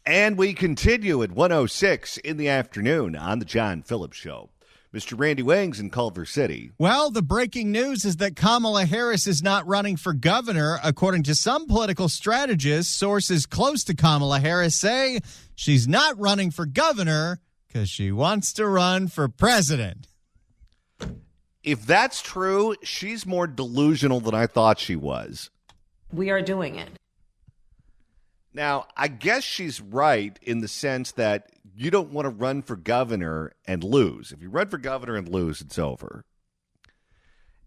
And we continue at 1:06 in the afternoon on the John Phillips Show. Mr. Randy Wangs in Culver City. Well, the breaking news is that Kamala Harris is not running for governor. According to some political strategists, sources close to Kamala Harris say she's not running for governor because she wants to run for president. If that's true, she's more delusional than I thought she was. We are doing it. Now, I guess she's right in the sense that you don't want to run for governor and lose. If you run for governor and lose, it's over.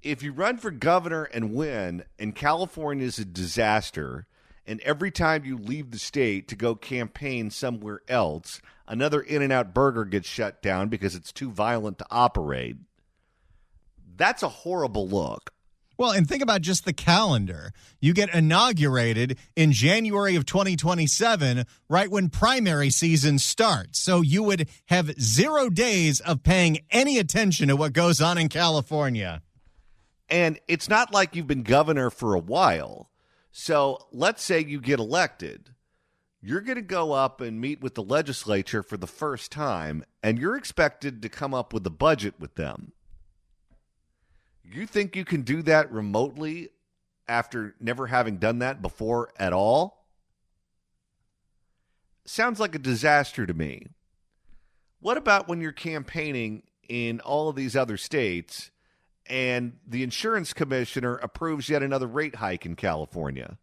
If you run for governor and win, and California is a disaster, and every time you leave the state to go campaign somewhere else, another In-N-Out burger gets shut down because it's too violent to operate, that's a horrible look. Well, and think about just the calendar. You get inaugurated in January of 2027, right when primary season starts. So you would have 0 days of paying any attention to what goes on in California. And it's not like you've been governor for a while. So let's say you get elected. You're going to go up and meet with the legislature for the first time, and you're expected to come up with a budget with them. You think you can do that remotely after never having done that before at all? Sounds like a disaster to me. What about when you're campaigning in all of these other states and the insurance commissioner approves yet another rate hike in California?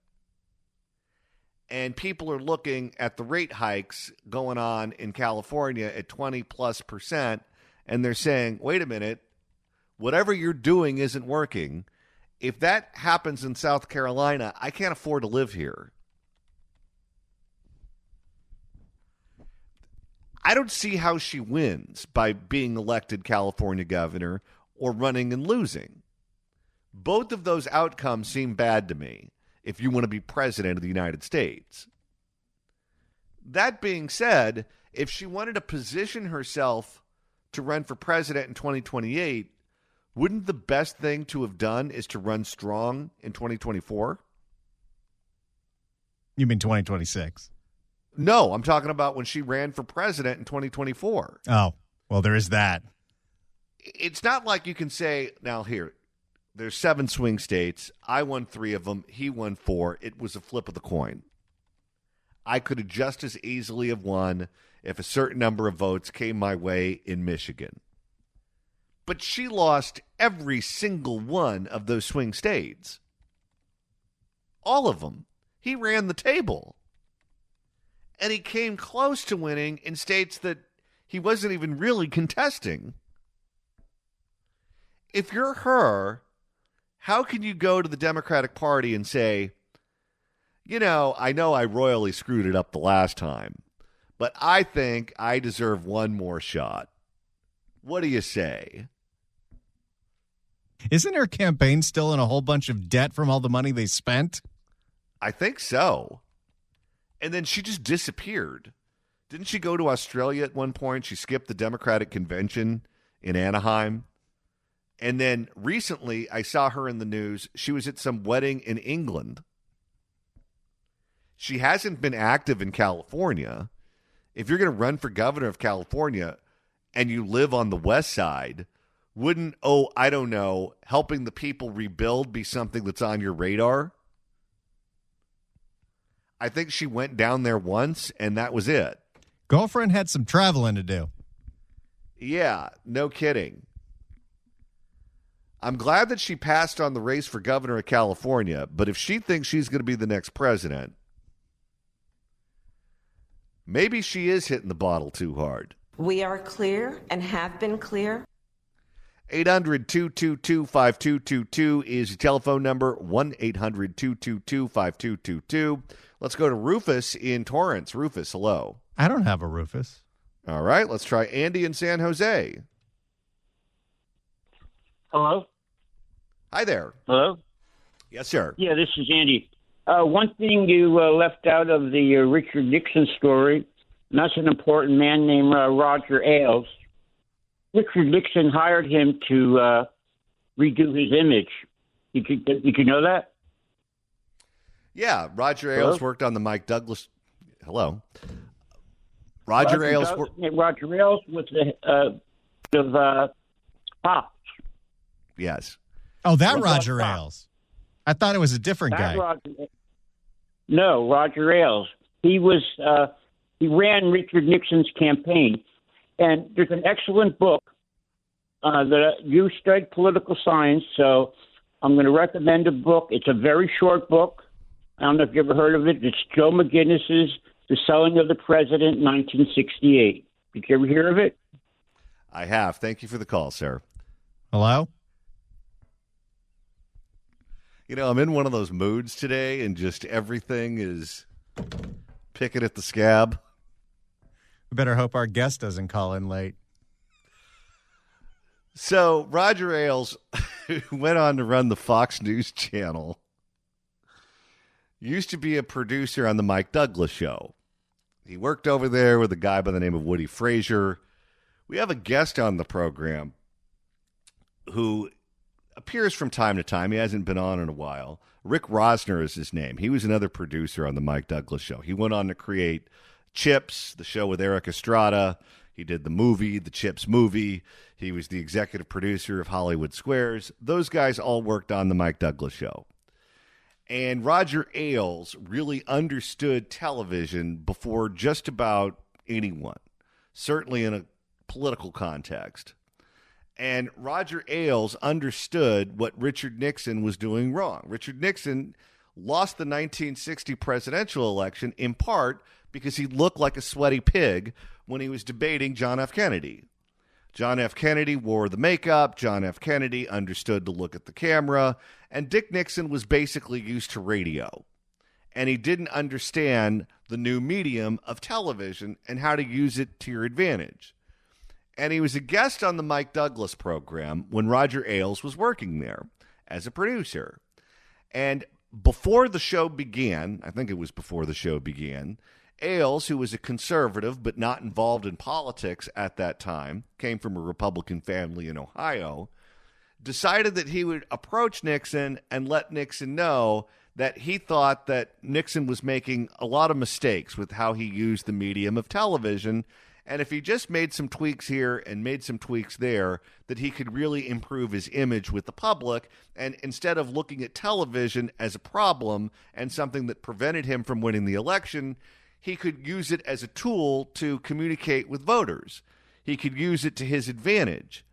And people are looking at the rate hikes going on in California at 20+%, and they're saying, wait a minute, whatever you're doing isn't working. If that happens in South Carolina, I can't afford to live here. I don't see how she wins by being elected California governor or running and losing. Both of those outcomes seem bad to me if you want to be president of the United States. That being said, if she wanted to position herself to run for president in 2028, wouldn't the best thing to have done is to run strong in 2024? You mean 2026? No, I'm talking about when she ran for president in 2024. Oh, well, there is that. It's not like you can say, now here, there's 7 swing states. I won 3 of them. He won 4. It was a flip of the coin. I could have just as easily have won if a certain number of votes came my way in Michigan. But she lost every single one of those swing states. All of them. He ran the table. And he came close to winning in states that he wasn't even really contesting. If you're her, how can you go to the Democratic Party and say, I know I royally screwed it up the last time, but I think I deserve one more shot. What do you say? Isn't her campaign still in a whole bunch of debt from all the money they spent? I think so. And then she just disappeared. Didn't she go to Australia at one point? She skipped the Democratic convention in Anaheim. And then recently I saw her in the news. She was at some wedding in England. She hasn't been active in California. If you're going to run for governor of California and you live on the west side, wouldn't, I don't know, helping the people rebuild be something that's on your radar? I think she went down there once, and that was it. Girlfriend had some traveling to do. Yeah, no kidding. I'm glad that she passed on the race for governor of California, but if she thinks she's going to be the next president, maybe she is hitting the bottle too hard. We are clear and have been clear. 800-222-5222 is your telephone number, 1-800-222-5222. Let's go to Rufus in Torrance. Rufus, hello. I don't have a Rufus. All right, let's try Andy in San Jose. Hello? Hi there. Hello? Yes, sir. Yeah, this is Andy. One thing you left out of the Richard Nixon story, and that's an important man named Roger Ailes. Richard Nixon hired him to redo his image. Did you know that? Yeah, Roger Ailes worked on the Mike Douglas. Hello. Roger Ailes. Roger Ailes with the Pops. Yes. Oh, that Roger Ailes. I thought it was a different guy. No, Roger Ailes. He ran Richard Nixon's campaign. And there's an excellent book that you studied political science, so I'm going to recommend a book. It's a very short book. I don't know if you ever heard of it. It's Joe McGinnis's The Selling of the President, 1968. Did you ever hear of it? I have. Thank you for the call, sir. Hello? You know, I'm in one of those moods today, and just everything is picking at the scab. We better hope our guest doesn't call in late. So Roger Ailes went on to run the Fox News channel. Used to be a producer on the Mike Douglas show. He worked over there with a guy by the name of Woody Frazier. We have a guest on the program who appears from time to time. He hasn't been on in a while. Rick Rosner is his name. He was another producer on the Mike Douglas show. He went on to create Chips, the show with Eric Estrada. He did the movie, the Chips movie. He was the executive producer of Hollywood Squares. Those guys all worked on the Mike Douglas show. And Roger Ailes really understood television before just about anyone, certainly in a political context. And Roger Ailes understood what Richard Nixon was doing wrong. Richard Nixon lost the 1960 presidential election in part because he looked like a sweaty pig when he was debating John F. Kennedy. John F. Kennedy wore the makeup. John F. Kennedy understood to look at the camera. And Dick Nixon was basically used to radio. And he didn't understand the new medium of television and how to use it to your advantage. And he was a guest on the Mike Douglas program when Roger Ailes was working there as a producer. And before the show began, I think it was before the show began, Ailes, who was a conservative but not involved in politics at that time, came from a Republican family in Ohio, decided that he would approach Nixon and let Nixon know that he thought that Nixon was making a lot of mistakes with how he used the medium of television. And if he just made some tweaks here and made some tweaks there, that he could really improve his image with the public. And instead of looking at television as a problem and something that prevented him from winning the election, he could use it as a tool to communicate with voters. He could use it to his advantage.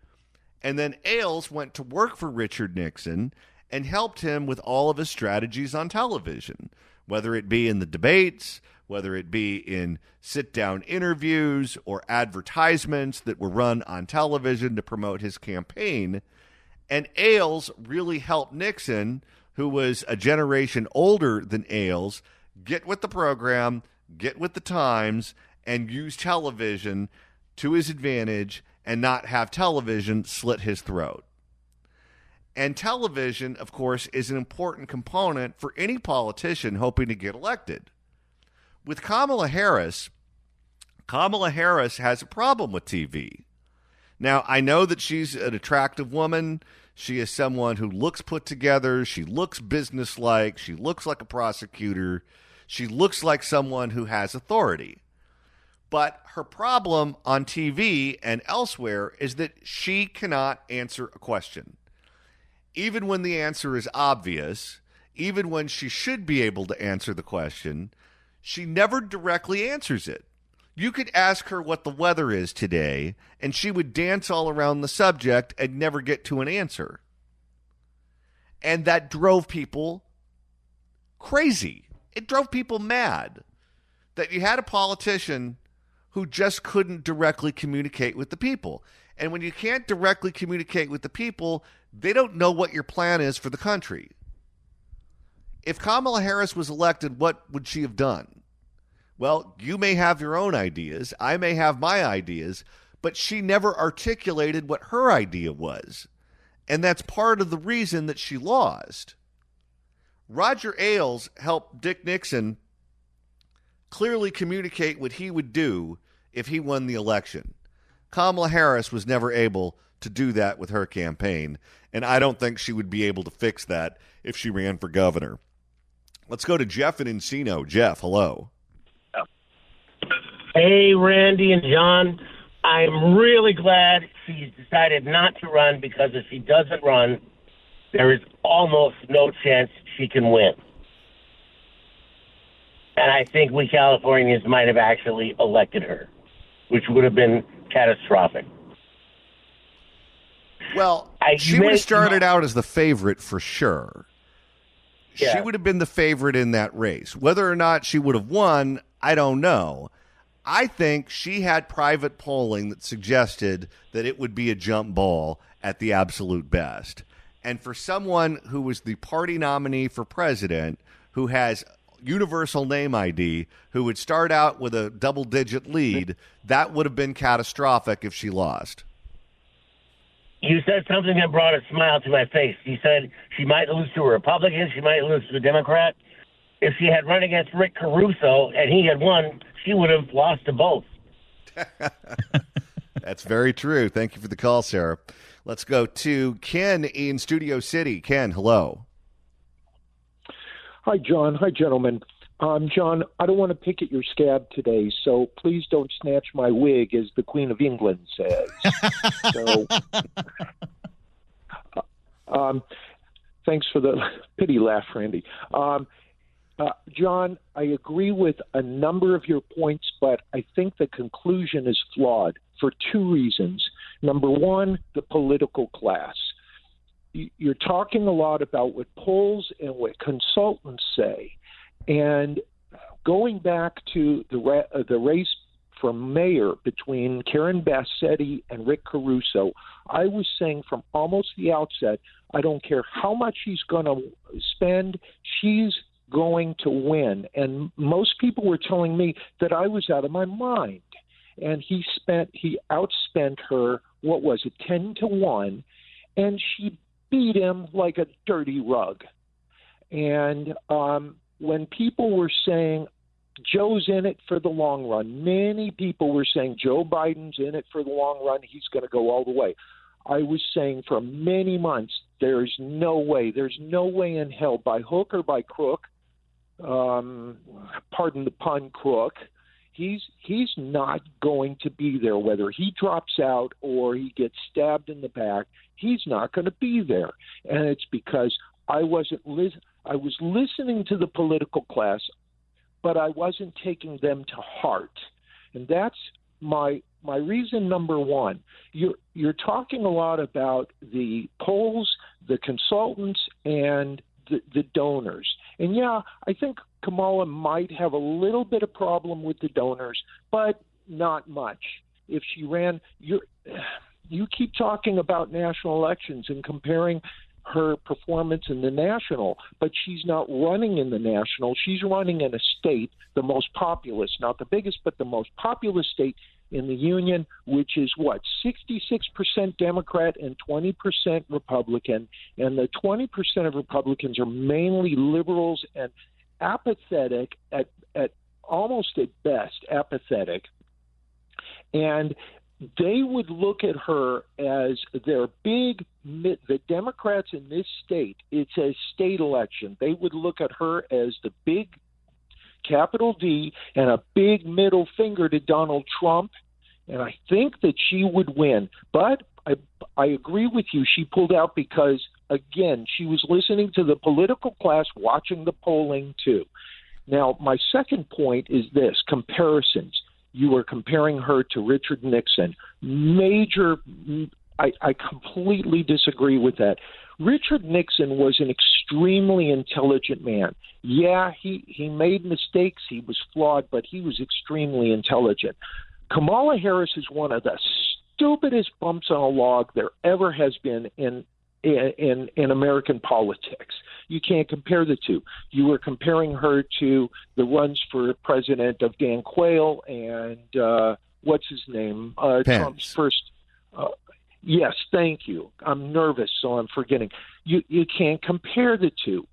And then Ailes went to work for Richard Nixon and helped him with all of his strategies on television, whether it be in the debates, whether it be in sit-down interviews or advertisements that were run on television to promote his campaign. And Ailes really helped Nixon, who was a generation older than Ailes, get with the program, get with the times, and use television to his advantage and not have television slit his throat. And television, of course, is an important component for any politician hoping to get elected. With Kamala Harris has a problem with TV. Now, I know that she's an attractive woman. She is someone who looks put together. She looks businesslike. She looks like a prosecutor. She looks like someone who has authority. But her problem on TV and elsewhere is that she cannot answer a question. Even when the answer is obvious, even when she should be able to answer the question, she never directly answers it. You could ask her what the weather is today, and she would dance all around the subject and never get to an answer. And that drove people crazy. It drove people mad that you had a politician who just couldn't directly communicate with the people. And when you can't directly communicate with the people, they don't know what your plan is for the country. If Kamala Harris was elected, what would she have done? Well, you may have your own ideas. I may have my ideas, but she never articulated what her idea was. And that's part of the reason that she lost. Roger Ailes helped Dick Nixon clearly communicate what he would do if he won the election. Kamala Harris was never able to do that with her campaign, and I don't think she would be able to fix that if she ran for governor. Let's go to Jeff in Encino. Jeff, hello. Hey, Randy and John. I'm really glad she's decided not to run, because if she doesn't run, there is almost no chance she can win. And I think we Californians might have actually elected her, which would have been catastrophic. Well, she would have started out as the favorite for sure. Yeah. She would have been the favorite in that race. Whether or not she would have won, I don't know. I think she had private polling that suggested that it would be a jump ball at the absolute best. And for someone who was the party nominee for president, who has universal name ID, who would start out with a double-digit lead, that would have been catastrophic if she lost. You said something that brought a smile to my face. You said she might lose to a Republican, she might lose to a Democrat. If she had run against Rick Caruso and he had won, she would have lost to both. That's very true. Thank you for the call, Sarah. Let's go to Ken in Studio City. Ken, hello. Hi, John. Hi, gentlemen. John, I don't want to pick at your scab today, so please don't snatch my wig, as the Queen of England says. Thanks for the pity laugh, Randy. John, I agree with a number of your points, but I think the conclusion is flawed for two reasons. Number one, the political class. You're talking a lot about what polls and what consultants say. And going back to the race for mayor between Karen Bassetti and Rick Caruso, I was saying from almost the outset, I don't care how much she's going to spend, she's going to win. And most people were telling me that I was out of my mind. And he outspent her, 10-1, and she beat him like a dirty rug. And when people were saying Joe's in it for the long run, many people were saying Joe Biden's in it for the long run, he's going to go all the way. I was saying for many months, there's no way in hell, by hook or by crook, pardon the pun, crook, he's not going to be there. Whether he drops out or he gets stabbed in the back, he's not going to be there. And it's because I was listening to the political class, but I wasn't taking them to heart. And that's my reason number one. You're talking a lot about the polls, the consultants, and the donors. And yeah, I think Kamala might have a little bit of problem with the donors, but not much. If she ran, you keep talking about national elections and comparing her performance in the national, but she's not running in the national. She's running in a state, the most populous, not the biggest, but the most populous state in the union, which is 66% Democrat and 20% Republican. And the 20% of Republicans are mainly liberals and apathetic at almost at best, apathetic. And they would look at her as their the Democrats in this state, it's a state election. They would look at her as the big capital D and a big middle finger to Donald Trump. And I think that she would win. But I agree with you. She pulled out because, again, she was listening to the political class, watching the polling too. Now, my second point is this, comparisons. You were comparing her to Richard Nixon. I completely disagree with that. Richard Nixon was an extremely intelligent man. Yeah, he made mistakes. He was flawed, but he was extremely intelligent. Kamala Harris is one of the stupidest bumps on a log there ever has been in American politics. You can't compare the two. You were comparing her to the runs for president of Dan Quayle and what's his name? Trump's first. Yes, thank you. I'm nervous, so I'm forgetting. You can't compare the two.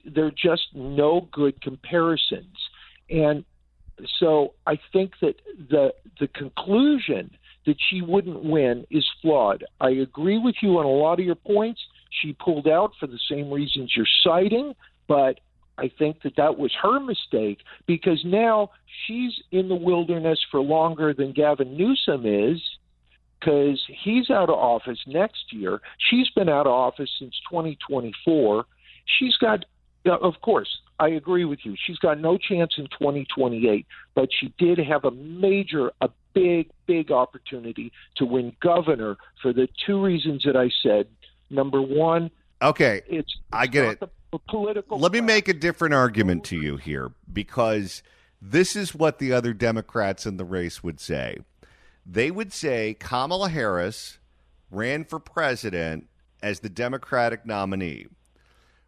They're just no good comparisons. And so I think that the conclusion that she wouldn't win is flawed. I agree with you on a lot of your points. She pulled out for the same reasons you're citing, but I think that was her mistake, because now she's in the wilderness for longer than Gavin Newsom is, because he's out of office next year. She's been out of office since 2024. She's got, of course, I agree with you. She's got no chance in 2028, but she did have a big opportunity to win governor for the two reasons that I said. Number one, I get it. The political. Let me make a different argument to you here, because this is what the other Democrats in the race would say. They would say Kamala Harris ran for president as the Democratic nominee.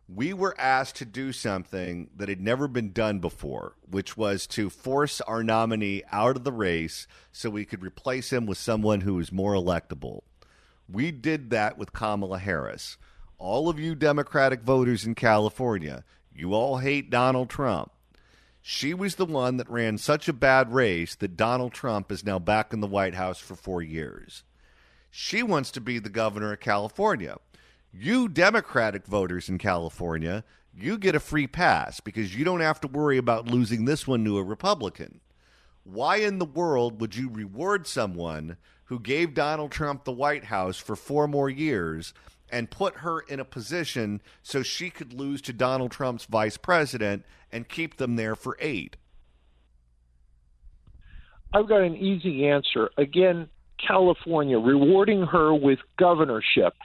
We were asked to do something that had never been done before, which was to force our nominee out of the race so we could replace him with someone who was more electable. We did that with Kamala Harris. All of you Democratic voters in California, you all hate Donald Trump. She was the one that ran such a bad race that Donald Trump is now back in the White House for 4 years. She wants to be the governor of California. You Democratic voters in California, you get a free pass because you don't have to worry about losing this one to a Republican. Why in the world would you reward someone who gave Donald Trump the White House for 4 more years and put her in a position so she could lose to Donald Trump's vice president and keep them there for 8? I've got an easy answer. Again, California, rewarding her with governorship.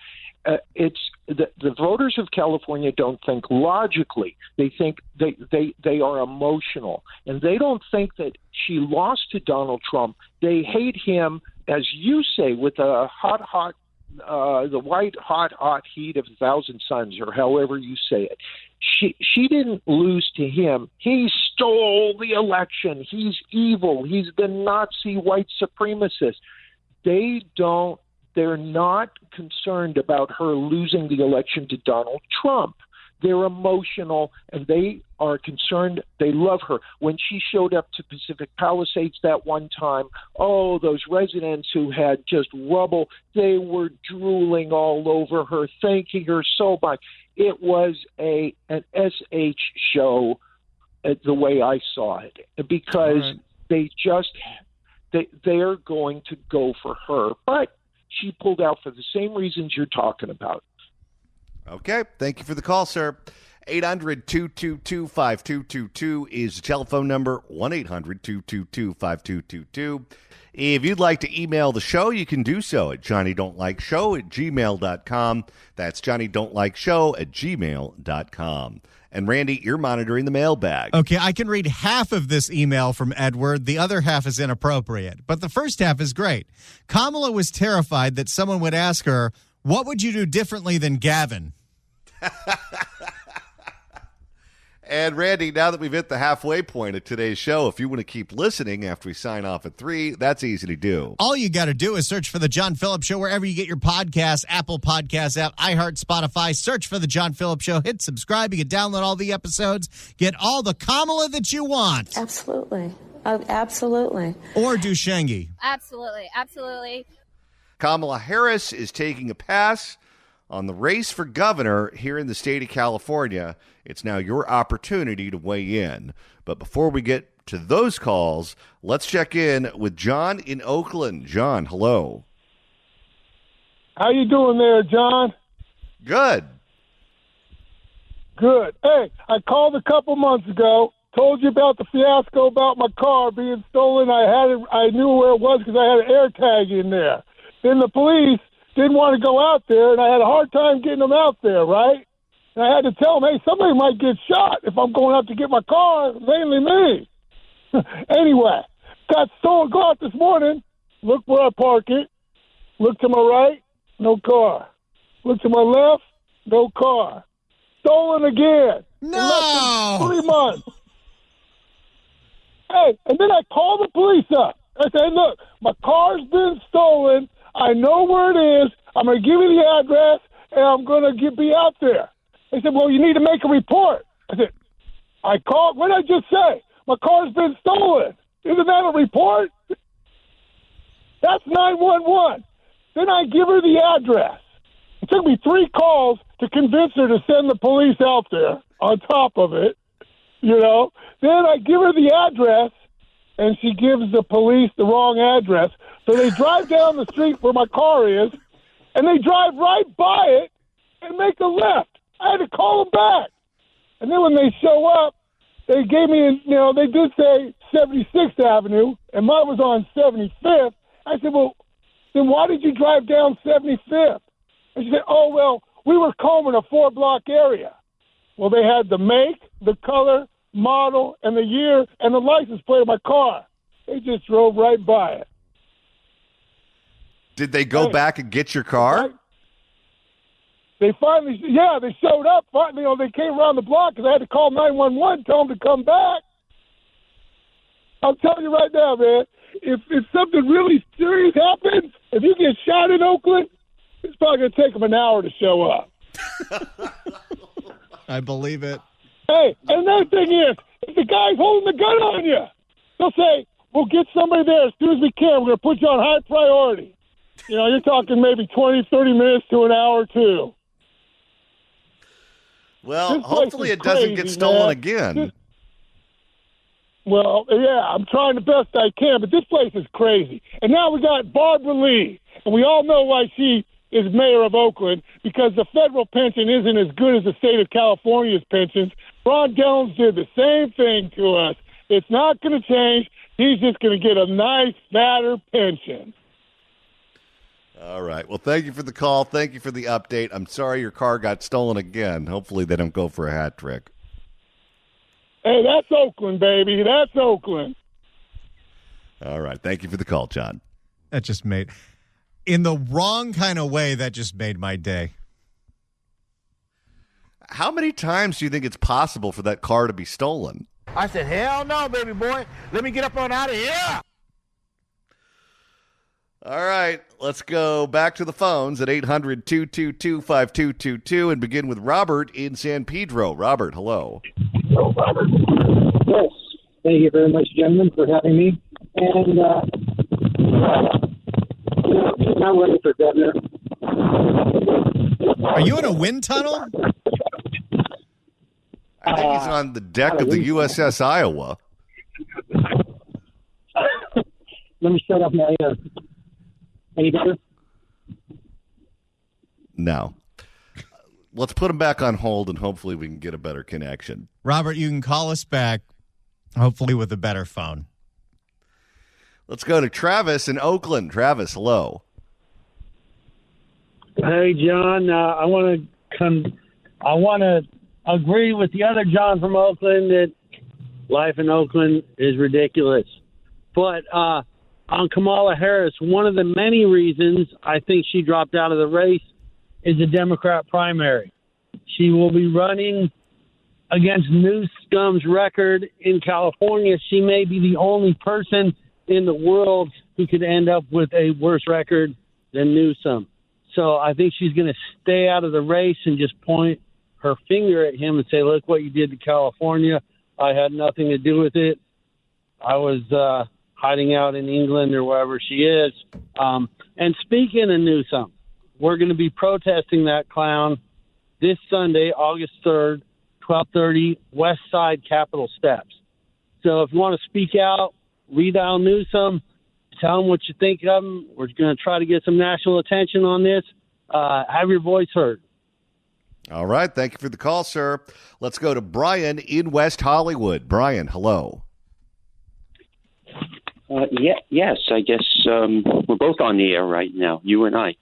It's the voters of California don't think logically. They think they are emotional, and they don't think that she lost to Donald Trump. They hate him, as you say, with the the white hot heat of 1,000 suns, or however you say it. She didn't lose to him. He stole the election. He's evil. He's the Nazi white supremacist. They're not concerned about her losing the election to Donald Trump. They're emotional, and they are concerned. They love her. When she showed up to Pacific Palisades that one time, those residents who had just rubble, they were drooling all over her, thanking her so much. It was an SH show, the way I saw it, because they're going to go for her. But she pulled out for the same reasons you're talking about. Okay. Thank you for the call, sir. 800-222-5222 is the telephone number, 1-800-222-5222. If you'd like to email the show, you can do so at johnnydon'tlikeshow@gmail.com. That's johnnydon'tlikeshow@gmail.com. And Randy, you're monitoring the mailbag. Okay, I can read half of this email from Edward. The other half is inappropriate, but the first half is great. Kamala was terrified that someone would ask her, what would you do differently than Gavin? And Randy, now that we've hit the halfway point of today's show, if you want to keep listening after we sign off at 3, that's easy to do. All you got to do is search for The John Phillips Show wherever you get your podcasts, Apple Podcasts app, iHeart, Spotify. Search for The John Phillips Show. Hit subscribe. You can download all the episodes. Get all the Kamala that you want. Absolutely. Absolutely. Or do Shangi. Absolutely. Kamala Harris is taking a pass on the race for governor here in the state of California. It's now your opportunity to weigh in. But before we get to those calls, let's check in with John in Oakland. John, hello. How you doing there, John? Good. Good. Hey, I called a couple months ago, told you about the fiasco about my car being stolen. I knew where it was because I had an air tag in there. Then the police didn't want to go out there, and I had a hard time getting them out there, right? And I had to tell them, hey, somebody might get shot if I'm going out to get my car, mainly me. Anyway, got stolen. Go out this morning, look where I park it. Look to my right, no car. Look to my left, no car. Stolen again. No! In less than 3 months. Hey, and then I called the police up. I said, look, my car's been stolen. I know where it is. I'm going to give you the address, and I'm going to be out there. They said, well, you need to make a report. I said, I called. What did I just say? My car's been stolen. Isn't that a report? That's 911. Then I give her the address. It took me 3 calls to convince her to send the police out there on top of it. you know. Then I give her the address, and she gives the police the wrong address. So they drive down the street where my car is, and they drive right by it and make a left. I had to call them back. And then when they show up, they gave me, they did say 76th Avenue, and mine was on 75th. I said, well, then why did you drive down 75th? And she said, oh, well, we were combing a 4-block area. Well, they had the make, the color, model, and the year, and the license plate of my car. They just drove right by it. Did they go back and get your car? They finally, they showed up. Finally, they came around the block because I had to call 911, tell them to come back. I'll tell you right now, man, if something really serious happens, if you get shot in Oakland, it's probably going to take them an hour to show up. I believe it. Hey, and another thing is, if the guy's holding the gun on you, they'll say, we'll get somebody there as soon as we can. We're going to put you on high priority. You're talking maybe 20, 30 minutes to an hour or two. Well, hopefully it doesn't get stolen again. Well, yeah, I'm trying the best I can, but this place is crazy. And now we got Barbara Lee, and we all know why she is mayor of Oakland, because the federal pension isn't as good as the state of California's pensions. Ron Dellums did the same thing to us. It's not going to change. He's just going to get a nice, fatter pension. All right. Well, thank you for the call. Thank you for the update. I'm sorry your car got stolen again. Hopefully they don't go for a hat trick. Hey, that's Oakland, baby. That's Oakland. All right. Thank you for the call, John. That just made, in the wrong kind of way, that just made my day. How many times do you think it's possible for that car to be stolen? I said, hell no, baby boy. Let me get up on out of here. All right, let's go back to the phones at 800-222-5222 and begin with Robert in San Pedro. Robert, hello. Hello, Robert. Yes, thank you very much, gentlemen, for having me. And not ready for governor. Are you in a wind tunnel? I think he's on the deck of the USS Iowa. Let me shut off my any better? No. Let's put him back on hold, and hopefully we can get a better connection. Robert, you can call us back, hopefully with a better phone. Let's go to Travis in Oakland. Travis, hello. Hey, John. I want to agree with the other John from Oakland that life in Oakland is ridiculous. But on Kamala Harris, one of the many reasons I think she dropped out of the race is the Democrat primary. She will be running against Newsom's record in California. She may be the only person in the world who could end up with a worse record than Newsom. So I think she's going to stay out of the race and just point her finger at him and say, look what you did to California. I had nothing to do with it. I was hiding out in England or wherever she is. And speaking of Newsom, we're going to be protesting that clown this Sunday, August 3rd, 12:30, West Side Capitol Steps. So if you want to speak out, redial Newsom, tell him what you think of him. We're going to try to get some national attention on this. Have your voice heard. All right. Thank you for the call, sir. Let's go to Brian in West Hollywood. Brian, hello. Yes, I guess we're both on the air right now, you and I.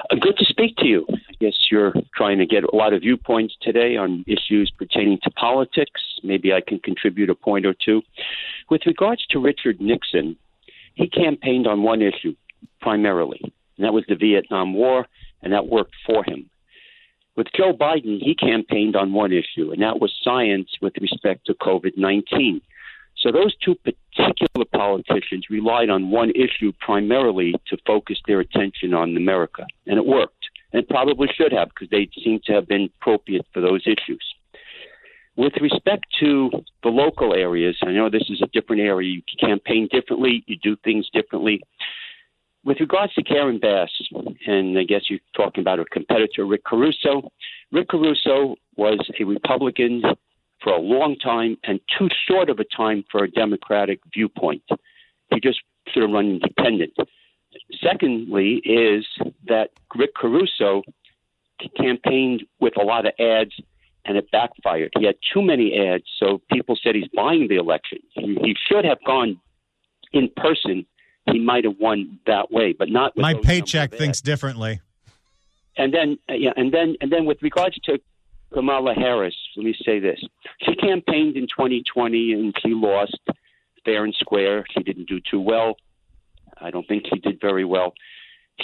Good to speak to you. I guess you're trying to get a lot of viewpoints today on issues pertaining to politics. Maybe I can contribute a point or two. With regards to Richard Nixon, he campaigned on one issue primarily, and that was the Vietnam War, and that worked for him. With Joe Biden, he campaigned on one issue, and that was science with respect to COVID-19. So those two particular politicians relied on one issue primarily to focus their attention on America, and it worked. And it probably should have, because they seem to have been appropriate for those issues. With respect to the local areas, I know this is a different area. You campaign differently. You do things differently. With regards to Karen Bass, and I guess you're talking about her competitor, Rick Caruso. Rick Caruso was a Republican for a long time and too short of a time for a Democratic viewpoint. He just should have run independent. Secondly is that Rick Caruso campaigned with a lot of ads, and it backfired. He had too many ads, so people said he's buying the election. He should have gone in person. He might have won that way, but not with my those paycheck number of thinks ads. differently. And then with regards to Kamala Harris, let me say this. She campaigned in 2020 and she lost fair and square. She didn't do too well. I don't think she did very well.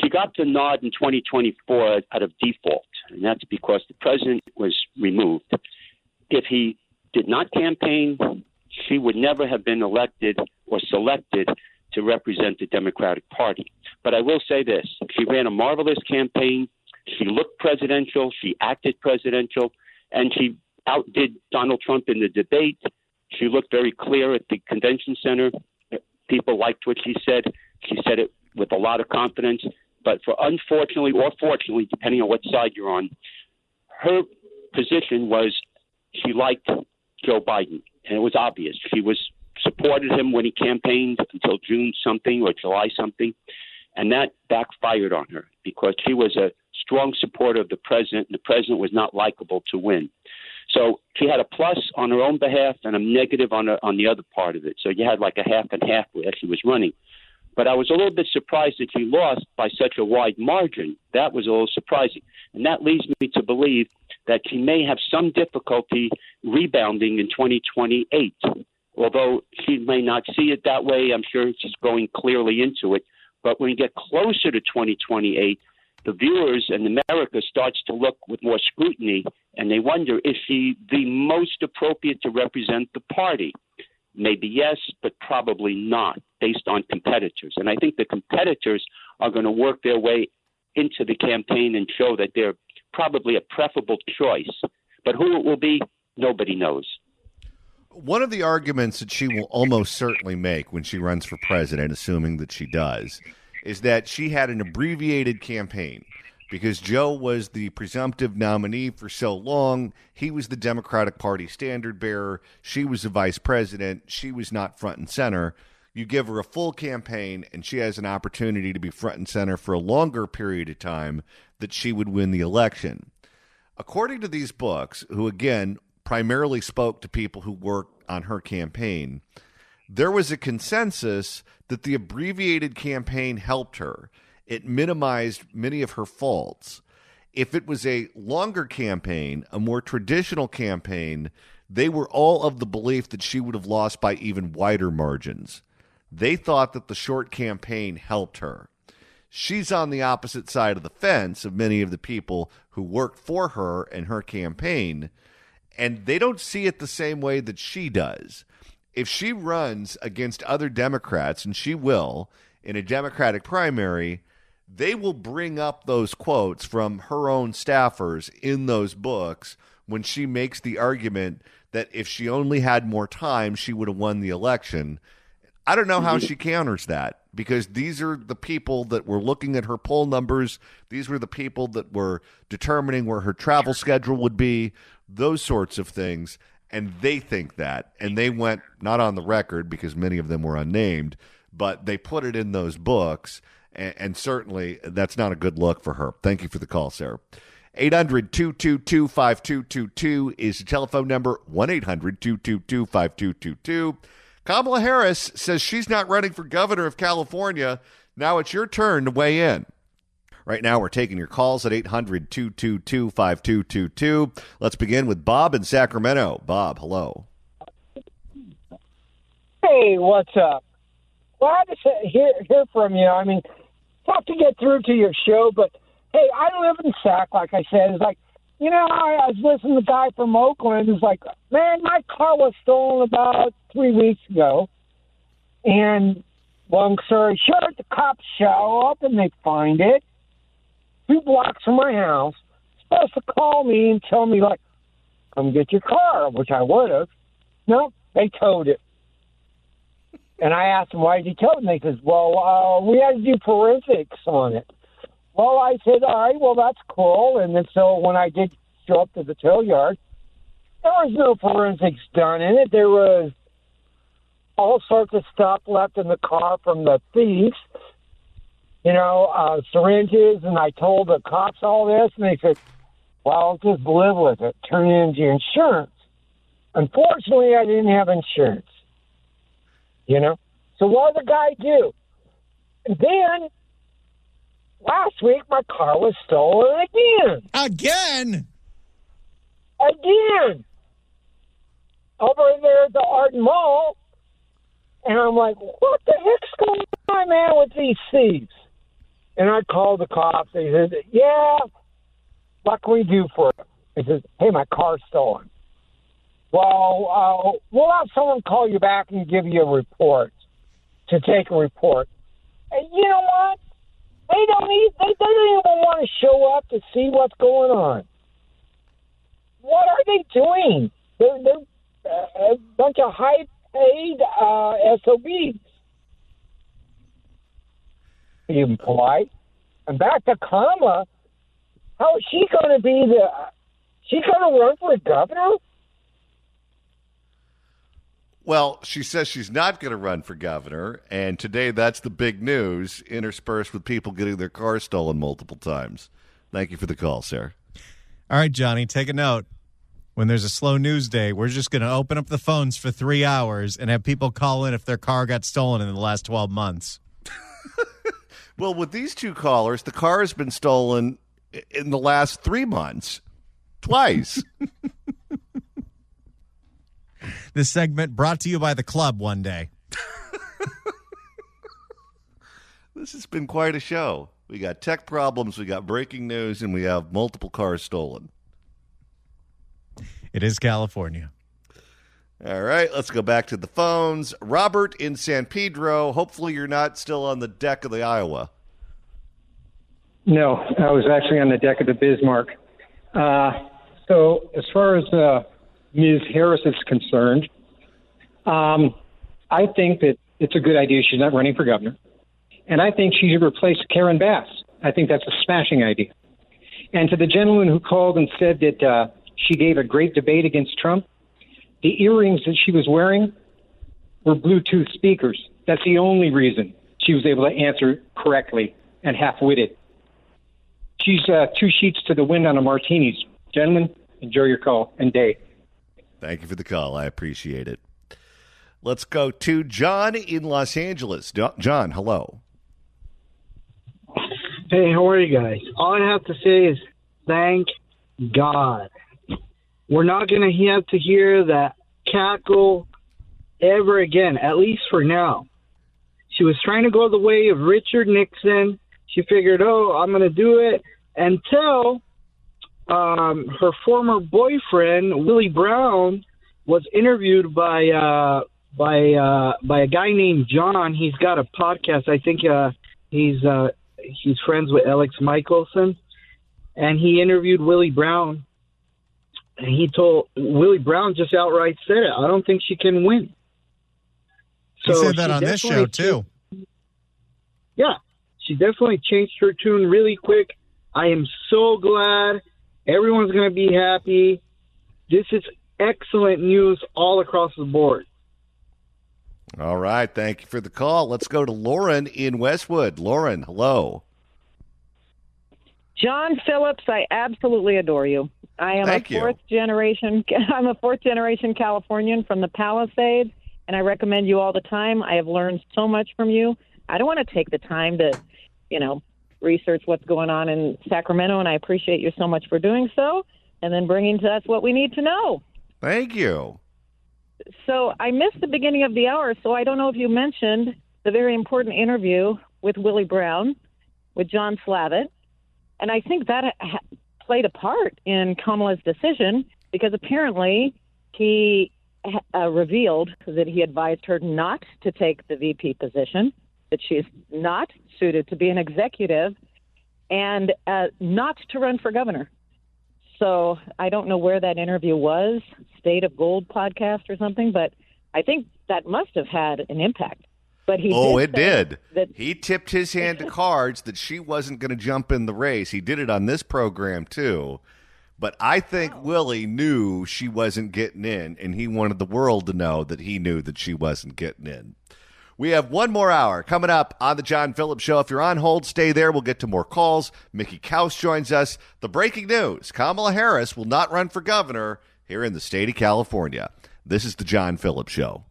She got the nod in 2024 out of default, and that's because the president was removed. If he did not campaign, she would never have been elected or selected to represent the Democratic Party. But I will say this. She ran a marvelous campaign. She looked presidential. She acted presidential. And she outdid Donald Trump in the debate. She looked very clear at the convention center. People liked what she said. She said it with a lot of confidence. But unfortunately or fortunately, depending on what side you're on, her position was she liked Joe Biden. And it was obvious. She supported him when he campaigned until June something or July something. And that backfired on her because she was a strong supporter of the president, and the president was not likable to win. So she had a plus on her own behalf and a negative on the other part of it. So you had like a half and half where she was running. But I was a little bit surprised that she lost by such a wide margin. That was a little surprising. And that leads me to believe that she may have some difficulty rebounding in 2028. Although she may not see it that way, I'm sure she's going clearly into it. But when you get closer to 2028, the viewers and America starts to look with more scrutiny, and they wonder, is she the most appropriate to represent the party? Maybe yes, but probably not, based on competitors. And I think the competitors are going to work their way into the campaign and show that they're probably a preferable choice. But who it will be, nobody knows. One of the arguments that she will almost certainly make when she runs for president, assuming that she does, is that she had an abbreviated campaign because Joe was the presumptive nominee for so long. He was the Democratic Party standard bearer. She was the vice president. She was not front and center. You give her a full campaign, and she has an opportunity to be front and center for a longer period of time, that she would win the election. According to these books, who, again, primarily spoke to people who worked on her campaign, there was a consensus that the abbreviated campaign helped her. It minimized many of her faults. If it was a longer campaign, a more traditional campaign, they were all of the belief that she would have lost by even wider margins. They thought that the short campaign helped her. She's on the opposite side of the fence of many of the people who worked for her and her campaign, and they don't see it the same way that she does. If she runs against other Democrats, and she will, in a Democratic primary, they will bring up those quotes from her own staffers in those books when she makes the argument that if she only had more time, she would have won the election. I don't know how she counters that, because these are the people that were looking at her poll numbers. These were the people that were determining where her travel schedule would be, those sorts of things. And they think that, and they went not on the record because many of them were unnamed, but they put it in those books, and certainly that's not a good look for her. Thank you for the call, Sarah. 800-222-5222 is the telephone number, 1-800-222-5222. Kamala Harris says she's not running for governor of California. Now it's your turn to weigh in. Right now, we're taking your calls at 800-222-5222. Let's begin with Bob in Sacramento. Bob, hello. Hey, what's up? Glad to hear from you. I mean, tough to get through to your show, but, hey, I live in Sac, like I said. It's like, you know, I was listening to the guy from Oakland who's like, man, my car was stolen about 3 weeks ago. And, long story short, the cops show up and they find it 2 blocks from my house. Supposed to call me and tell me, like, come get your car, which I would have. No, they towed it. And I asked them, why did you tow it? And they said, well, we had to do forensics on it. Well, I said, all right, well, that's cool. And then so when I did show up to the tow yard, There was no forensics done in it. There was all sorts of stuff left in the car from the thieves, syringes, and I told the cops all this, and they said, well, just live with it. Turn it into your insurance. Unfortunately, I didn't have insurance, So what did the guy do? And then, last week, my car was stolen again. Again? Again. Over there at the Art Mall. And I'm like, what the heck's going on, man, with these thieves? And I called the cops. They said, yeah, what can we do for it? They said, hey, my car's stolen. Well, we'll have someone call you back and give you a report, to take a report. And you know what? They don't even want to show up to see what's going on. What are they doing? They're a bunch of high-paid SOBs. Even polite. And back to Kamala, how is she going to be she going to run for governor? Well, she says she's not going to run for governor, and today that's the big news, interspersed with people getting their cars stolen multiple times. Thank you for the call, sir. All right, Johnny, take a note. When there's a slow news day, we're just going to open up the phones for 3 hours and have people call in if their car got stolen in the last 12 months. Well, with these two callers, the car has been stolen in the last 3 months. Twice. This segment brought to you by the club one day. This has been quite a show. We got tech problems, we got breaking news, and we have multiple cars stolen. It is California. All right, let's go back to the phones. Robert in San Pedro. Hopefully you're not still on the deck of the Iowa. No, I was actually on the deck of the Bismarck. So as far as Ms. Harris is concerned, I think that it's a good idea she's not running for governor. And I think she should replace Karen Bass. I think that's a smashing idea. And to the gentleman who called and said that she gave a great debate against Trump, the earrings that she was wearing were Bluetooth speakers. That's the only reason she was able to answer correctly and half-witted. She's 2 sheets to the wind on a martinis. Gentlemen, enjoy your call and day. Thank you for the call. I appreciate it. Let's go to John in Los Angeles. John, hello. Hey, how are you guys? All I have to say is thank God. We're not going to have to hear that cackle ever again, at least for now. She was trying to go the way of Richard Nixon. She figured, I'm going to do it until her former boyfriend, Willie Brown, was interviewed by a guy named John. He's got a podcast. I think he's friends with Alex Michelson. And he interviewed Willie Brown. And he told Willie Brown just outright said it. I don't think she can win. He said that on this show, too. Yeah, she definitely changed her tune really quick. I am so glad. Everyone's going to be happy. This is excellent news all across the board. All right. Thank you for the call. Let's go to Lauren in Westwood. Lauren, hello. John Phillips, I absolutely adore you. I am Thank a fourth generation Californian from the Palisades, and I recommend you all the time. I have learned so much from you. I don't want to take the time to, research what's going on in Sacramento, and I appreciate you so much for doing so and then bringing to us what we need to know. Thank you. So I missed the beginning of the hour, so I don't know if you mentioned the very important interview with Willie Brown, with John Slavitt, and I think that played a part in Kamala's decision because apparently he revealed that he advised her not to take the VP position, that she's not suited to be an executive, and not to run for governor. So I don't know where that interview was, State of Gold podcast or something, but I think that must have had an impact. But it did. That he tipped his hand to cards that she wasn't going to jump in the race. He did it on this program, too. But I think Willie knew she wasn't getting in, and he wanted the world to know that he knew that she wasn't getting in. We have one more hour coming up on the John Phillips Show. If you're on hold, stay there. We'll get to more calls. Mickey Kaus joins us. The breaking news, Kamala Harris will not run for governor here in the state of California. This is the John Phillips Show.